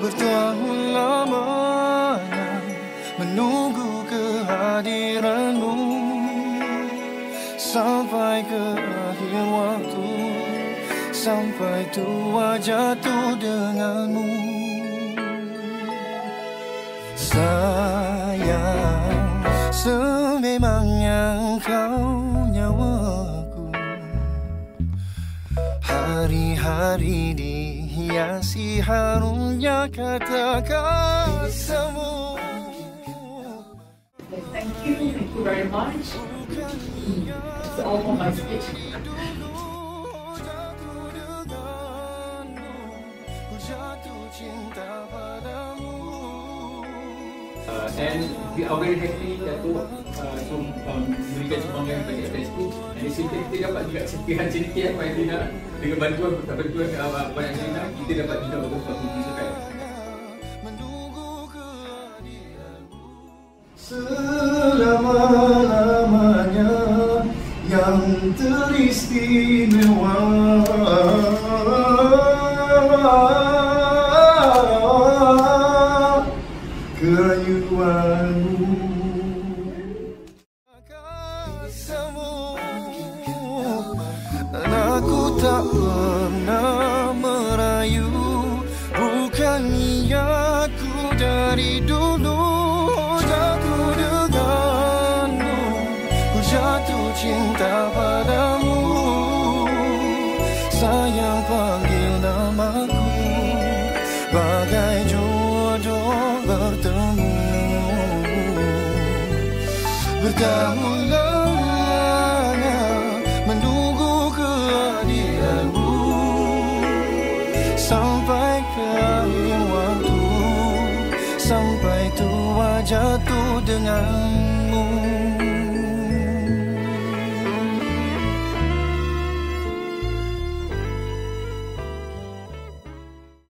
Bertahun lamanya menunggu kehadiranmu, sampai ke akhir waktu, sampai tua jatuh denganmu. Sayang, sememangnya engkau nyawaku. Hari-hari dihiasi harumnya kata-katamu. Thank you very much. It's all for my speech. And we are very happy Datuk memberikan sumbangan kepada FSP. Dan di sini kita dapat juga serpihan sedikit Pak Angelina, dengan bantuan Abang Angelina, kita dapat juga beberapa publikasi. Selama-lamanya yang teristimewa, kerayuanmu. Aku tak pernah merayu, bukan niatku dari dulu. Jatuh denganmu, ku jatuh cinta padamu. Sayang panggil namaku, bagai jodoh bertemu. Bertahun lamanya menunggu kehadiranmu, sampai ke akhir waktu, sampai tua jatuh dengan